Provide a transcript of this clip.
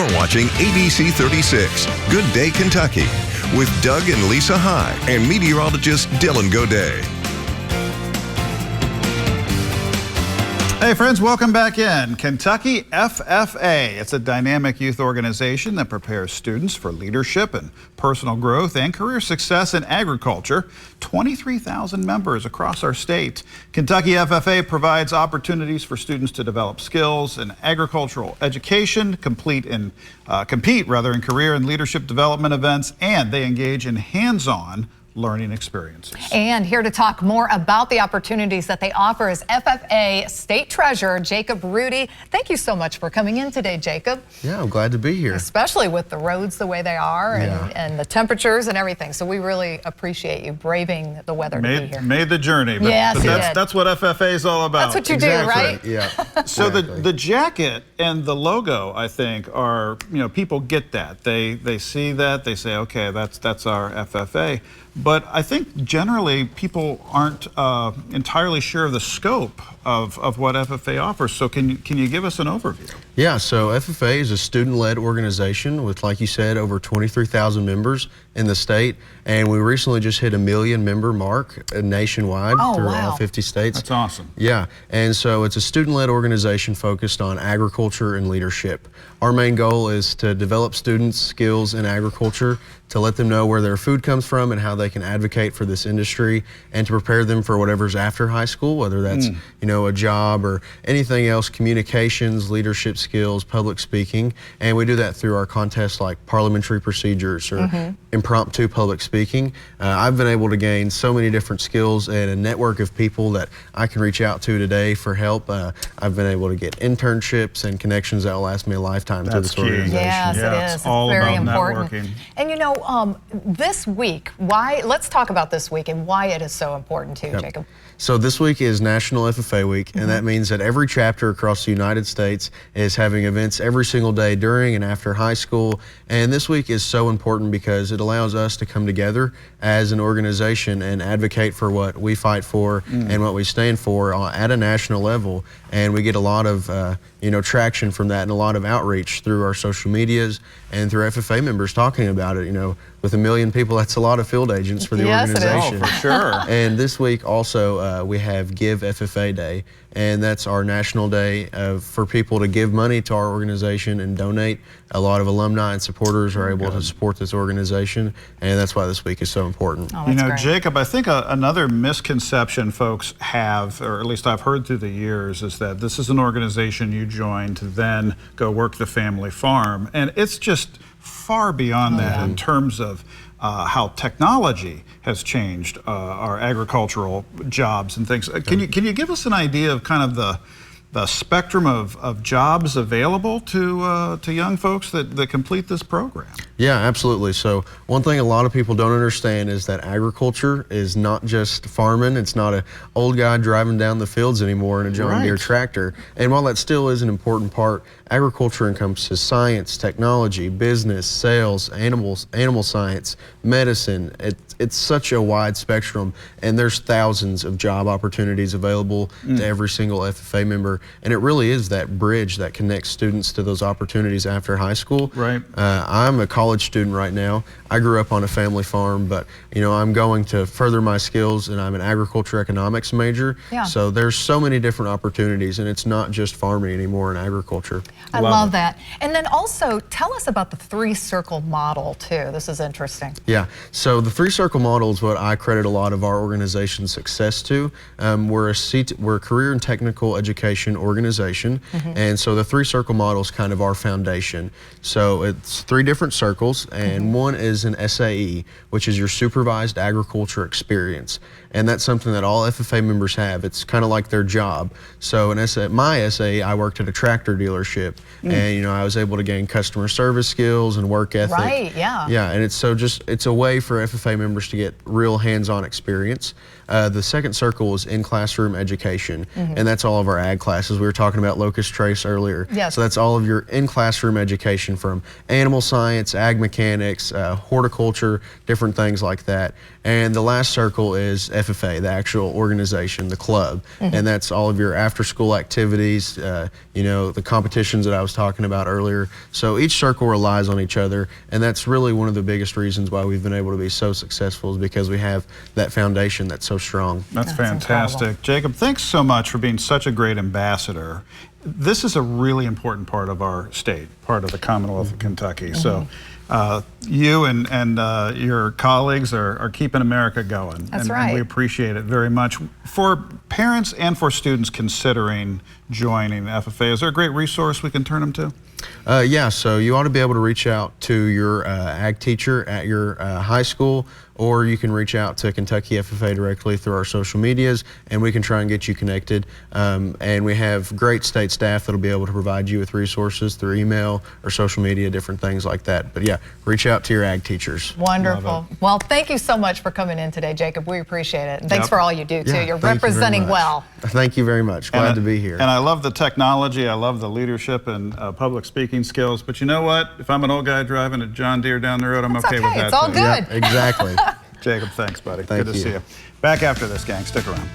You're watching ABC 36, Good Day Kentucky, with Doug and Lisa High and meteorologist Dylan Godet. Hey friends, welcome back in. Kentucky F.F.A. It's a dynamic youth organization that prepares students for leadership and personal growth and career success in agriculture. 23,000 members across our state. Kentucky F.F.A. provides opportunities for students to develop skills in agricultural education, compete in career and leadership development events, and they engage in hands-on learning experiences. And here to talk more about the opportunities that they offer is F.F.A. State Treasurer Jacob Rudy. Thank you so much for coming in today, Jacob. Yeah, I'm glad to be here. Especially with the roads the way they are and the temperatures and everything. So we really appreciate you braving the weather to be here. Made the journey. But, yes, but that's what F.F.A. is all about. That's what you do, right? Yeah. So the jacket and the logo, I think, are, people get that. They see that, they say, okay, that's our F.F.A. But I think generally people aren't entirely sure of the scope of what F.F.A. offers. So can you give us an overview? Yeah, so F.F.A. is a student-led organization with, like you said, over 23,000 members in the state. And we recently just hit a 1 million member mark nationwide through all 50 states. That's awesome. Yeah, and so it's a student-led organization focused on agriculture and leadership. Our main goal is to develop students' skills in agriculture, to let them know where their food comes from and how they can advocate for this industry, and to prepare them for whatever's after high school, whether that's a job or anything else, communications, leadership skills, public speaking. And we do that through our contests like parliamentary procedures or impromptu public speaking. I've been able to gain so many different skills and a network of people that I can reach out to today for help. I've been able to get internships and connections that will last me a lifetime through this organization. Yes, it is. It's all very about important. Networking. And this week, let's talk about this week and why it is so important to you, Jacob. So this week is National F.F.A. Week, and that means that every chapter across the United States is having events every single day during and after high school. And this week is so important because it allows us to come together as an organization and advocate for what we fight for and what we stand for at a national level. And we get a lot of traction from that and a lot of outreach through our social medias and through F.F.A. members talking about it. With 1 million people, that's a lot of field agents for the organization. Oh, for sure. And this week also we have Give F.F.A. Day, and that's our national day for people to give money to our organization and donate. A lot of alumni and supporters are able to support this organization, and that's why this week is so important. Oh, that's great. Jacob, I think another misconception folks have, or at least I've heard through the years, is that this is an organization you join to then go work the family farm, and it's just far beyond that in terms of how technology has changed our agricultural jobs and things. Can you give us an idea of kind of the spectrum of jobs available to young folks that complete this program? Yeah, absolutely. So one thing a lot of people don't understand is that agriculture is not just farming. It's not an old guy driving down the fields anymore in a John Deere tractor. And while that still is an important part, agriculture encompasses science, technology, business, sales, animal science, medicine. It's such a wide spectrum, and there's thousands of job opportunities available to every single F.F.A. member. And it really is that bridge that connects students to those opportunities after high school. Right. I'm a college student right now. I grew up on a family farm, but I'm going to further my skills, and I'm an agriculture economics major. Yeah. So there's so many different opportunities, and it's not just farming anymore in agriculture. I love that. And then also tell us about the 3-circle model too. This is interesting. Yeah. So the 3-circle model is what I credit a lot of our organization's success to. We're a career and technical education organization, and so the 3-circle model is kind of our foundation. So it's 3 different circles, and one is an SAE, which is your supervised agriculture experience. And that's something that all F.F.A. members have. It's kind of like their job. So my SAE, I worked at a tractor dealership, and I was able to gain customer service skills and work ethic. Right, yeah. Yeah, and it's a way for F.F.A. members to get real hands-on experience. The second circle is in-classroom education, and that's all of our ag classes. We were talking about locust trace earlier. Yes. So that's all of your in-classroom education from animal science, ag mechanics, horticulture, different things like that. And the last circle is F.F.A, the actual organization, the club. And that's all of your after-school activities, you know, the competitions that I was talking about earlier. So each circle relies on each other, and that's really one of the biggest reasons why we've been able to be so successful, is because we have that foundation that's so strong. That's fantastic. Incredible. Jacob, thanks so much for being such a great ambassador. This is a really important part of our state, part of the Commonwealth of Kentucky. So you and your colleagues are keeping America going. That's and, right. And we appreciate it very much. For parents and for students considering joining F.F.A, is there a great resource we can turn them to? Yeah, so you ought to be able to reach out to your ag teacher at your high school, or you can reach out to Kentucky F.F.A directly through our social medias, and we can try and get you connected. And we have great state staff that'll be able to provide you with resources through email or social media, different things like that. But yeah, reach out to your ag teachers. Wonderful. Well, thank you so much for coming in today, Jacob. We appreciate it. And thanks for all you do, too. You're representing well. Thank you very much. Glad to be here. And I love the technology. I love the leadership and public speaking skills. But you know what? If I'm an old guy driving a John Deere down the road, I'm okay with that. It's all good. Yeah, exactly. Jacob, thanks, buddy. Thank Good to you. see you. Back after this, gang. Stick around.